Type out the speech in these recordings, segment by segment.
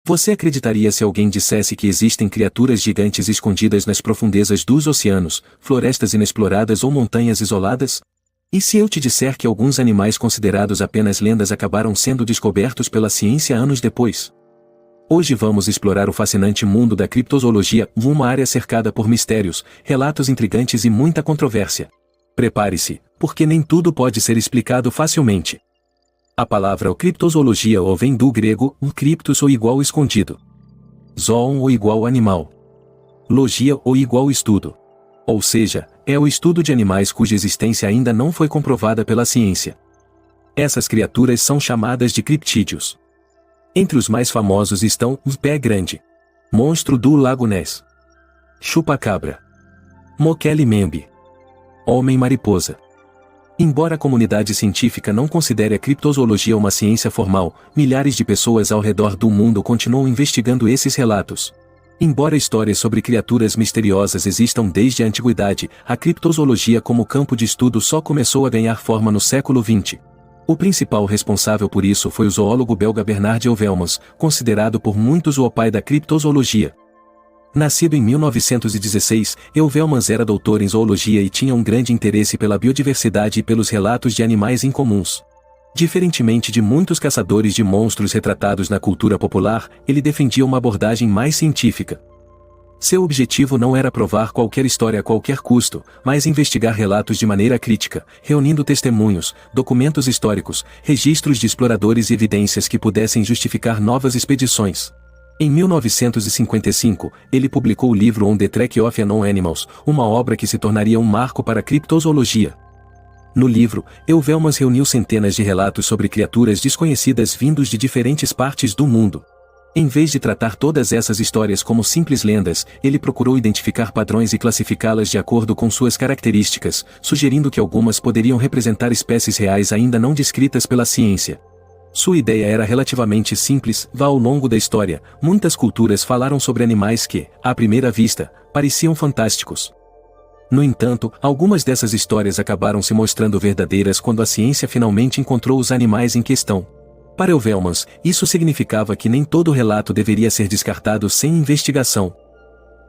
Você acreditaria se alguém dissesse que existem criaturas gigantes escondidas nas profundezas dos oceanos, florestas inexploradas ou montanhas isoladas? E se eu te disser que alguns animais considerados apenas lendas acabaram sendo descobertos pela ciência anos depois? Hoje vamos explorar o fascinante mundo da criptozoologia, uma área cercada por mistérios, relatos intrigantes e muita controvérsia. Prepare-se, porque nem tudo pode ser explicado facilmente. A palavra criptozoologia vem do grego, criptos ou igual escondido. Zoon ou igual animal. Logia ou igual estudo. Ou seja, é o estudo de animais cuja existência ainda não foi comprovada pela ciência. Essas criaturas são chamadas de criptídeos. Entre os mais famosos estão o pé grande, monstro do Lago Ness, chupacabra, Mokele-mbembe, homem-mariposa. Embora a comunidade científica não considere a criptozoologia uma ciência formal, milhares de pessoas ao redor do mundo continuam investigando esses relatos. Embora histórias sobre criaturas misteriosas existam desde a antiguidade, a criptozoologia como campo de estudo só começou a ganhar forma no século XX. O principal responsável por isso foi o zoólogo belga Bernard Heuvelmans, considerado por muitos o pai da criptozoologia. Nascido em 1916, Heuvelmans era doutor em zoologia e tinha um grande interesse pela biodiversidade e pelos relatos de animais incomuns. Diferentemente de muitos caçadores de monstros retratados na cultura popular, ele defendia uma abordagem mais científica. Seu objetivo não era provar qualquer história a qualquer custo, mas investigar relatos de maneira crítica, reunindo testemunhos, documentos históricos, registros de exploradores e evidências que pudessem justificar novas expedições. Em 1955, ele publicou o livro On the Track of Unknown Animals, uma obra que se tornaria um marco para a criptozoologia. No livro, Heuvelmans reuniu centenas de relatos sobre criaturas desconhecidas vindos de diferentes partes do mundo. Em vez de tratar todas essas histórias como simples lendas, ele procurou identificar padrões e classificá-las de acordo com suas características, sugerindo que algumas poderiam representar espécies reais ainda não descritas pela ciência. Sua ideia era relativamente simples. Ao longo da história, muitas culturas falaram sobre animais que, à primeira vista, pareciam fantásticos. No entanto, algumas dessas histórias acabaram se mostrando verdadeiras quando a ciência finalmente encontrou os animais em questão. Para Heuvelmans, isso significava que nem todo relato deveria ser descartado sem investigação.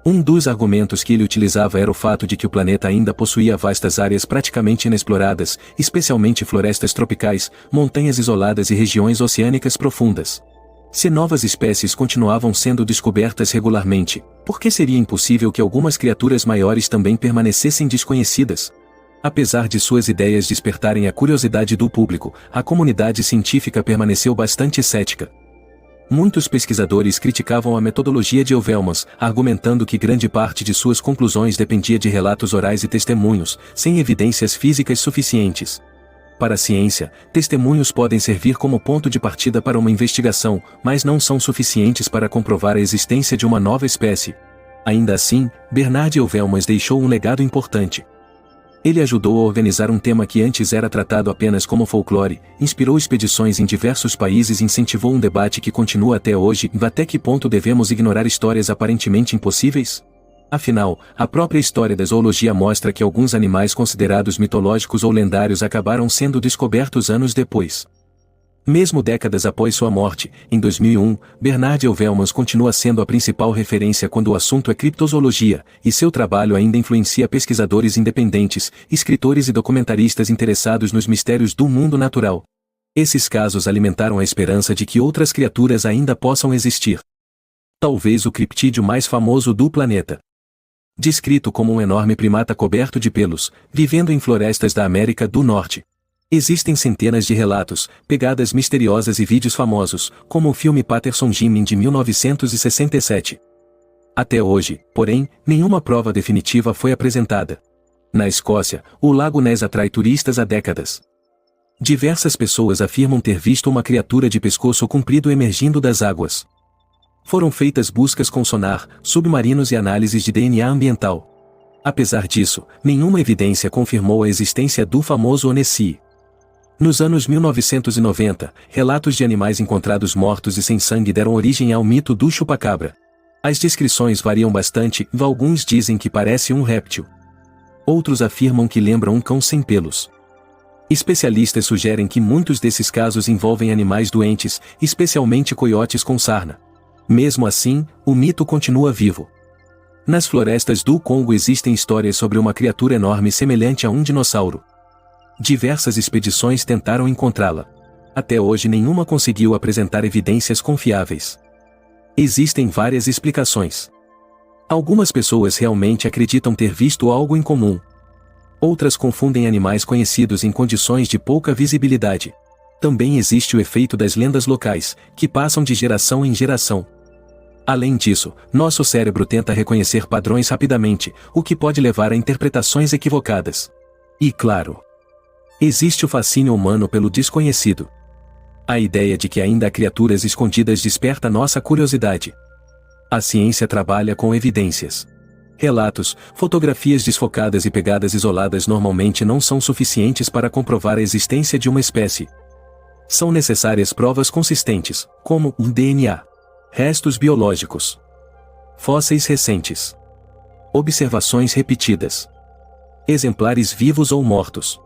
Um dos argumentos que ele utilizava era o fato de que o planeta ainda possuía vastas áreas praticamente inexploradas, especialmente florestas tropicais, montanhas isoladas e regiões oceânicas profundas. Se novas espécies continuavam sendo descobertas regularmente, por que seria impossível que algumas criaturas maiores também permanecessem desconhecidas? Apesar de suas ideias despertarem a curiosidade do público, a comunidade científica permaneceu bastante cética. Muitos pesquisadores criticavam a metodologia de Heuvelmans, argumentando que grande parte de suas conclusões dependia de relatos orais e testemunhos, sem evidências físicas suficientes. Para a ciência, testemunhos podem servir como ponto de partida para uma investigação, mas não são suficientes para comprovar a existência de uma nova espécie. Ainda assim, Bernard Heuvelmans deixou um legado importante. Ele ajudou a organizar um tema que antes era tratado apenas como folclore, inspirou expedições em diversos países e incentivou um debate que continua até hoje. Até que ponto devemos ignorar histórias aparentemente impossíveis? Afinal, a própria história da zoologia mostra que alguns animais considerados mitológicos ou lendários acabaram sendo descobertos anos depois. Mesmo décadas após sua morte, em 2001, Bernard Heuvelmans continua sendo a principal referência quando o assunto é criptozoologia, e seu trabalho ainda influencia pesquisadores independentes, escritores e documentaristas interessados nos mistérios do mundo natural. Esses casos alimentaram a esperança de que outras criaturas ainda possam existir. Talvez o criptídeo mais famoso do planeta. Descrito como um enorme primata coberto de pelos, vivendo em florestas da América do Norte. Existem centenas de relatos, pegadas misteriosas e vídeos famosos, como o filme Patterson Gimlin de 1967. Até hoje, porém, nenhuma prova definitiva foi apresentada. Na Escócia, o Lago Ness atrai turistas há décadas. Diversas pessoas afirmam ter visto uma criatura de pescoço comprido emergindo das águas. Foram feitas buscas com sonar, submarinos e análises de DNA ambiental. Apesar disso, nenhuma evidência confirmou a existência do famoso Nessie. Nos anos 1990, relatos de animais encontrados mortos e sem sangue deram origem ao mito do chupacabra. As descrições variam bastante, alguns dizem que parece um réptil. Outros afirmam que lembra um cão sem pelos. Especialistas sugerem que muitos desses casos envolvem animais doentes, especialmente coiotes com sarna. Mesmo assim, o mito continua vivo. Nas florestas do Congo existem histórias sobre uma criatura enorme semelhante a um dinossauro. Diversas expedições tentaram encontrá-la. Até hoje nenhuma conseguiu apresentar evidências confiáveis. Existem várias explicações. Algumas pessoas realmente acreditam ter visto algo incomum. Outras confundem animais conhecidos em condições de pouca visibilidade. Também existe o efeito das lendas locais, que passam de geração em geração. Além disso, nosso cérebro tenta reconhecer padrões rapidamente, o que pode levar a interpretações equivocadas. E claro, existe o fascínio humano pelo desconhecido. A ideia de que ainda há criaturas escondidas desperta nossa curiosidade. A ciência trabalha com evidências. Relatos, fotografias desfocadas e pegadas isoladas normalmente não são suficientes para comprovar a existência de uma espécie. São necessárias provas consistentes, como um DNA, restos biológicos, fósseis recentes, observações repetidas, exemplares vivos ou mortos.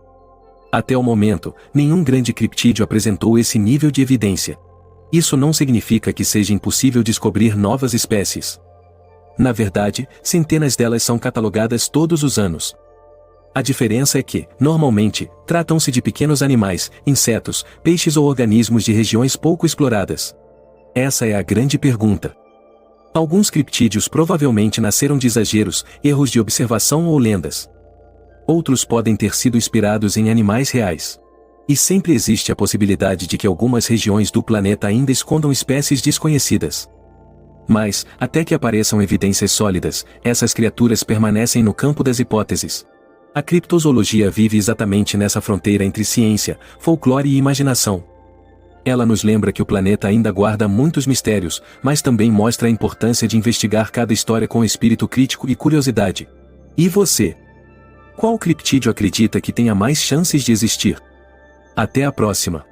Até o momento, nenhum grande criptídeo apresentou esse nível de evidência. Isso não significa que seja impossível descobrir novas espécies. Na verdade, centenas delas são catalogadas todos os anos. A diferença é que, normalmente, tratam-se de pequenos animais, insetos, peixes ou organismos de regiões pouco exploradas. Essa é a grande pergunta. Alguns criptídeos provavelmente nasceram de exageros, erros de observação ou lendas. Outros podem ter sido inspirados em animais reais. E sempre existe a possibilidade de que algumas regiões do planeta ainda escondam espécies desconhecidas. Mas, até que apareçam evidências sólidas, essas criaturas permanecem no campo das hipóteses. A criptozoologia vive exatamente nessa fronteira entre ciência, folclore e imaginação. Ela nos lembra que o planeta ainda guarda muitos mistérios, mas também mostra a importância de investigar cada história com espírito crítico e curiosidade. E você? Qual criptídeo acredita que tenha mais chances de existir? Até a próxima!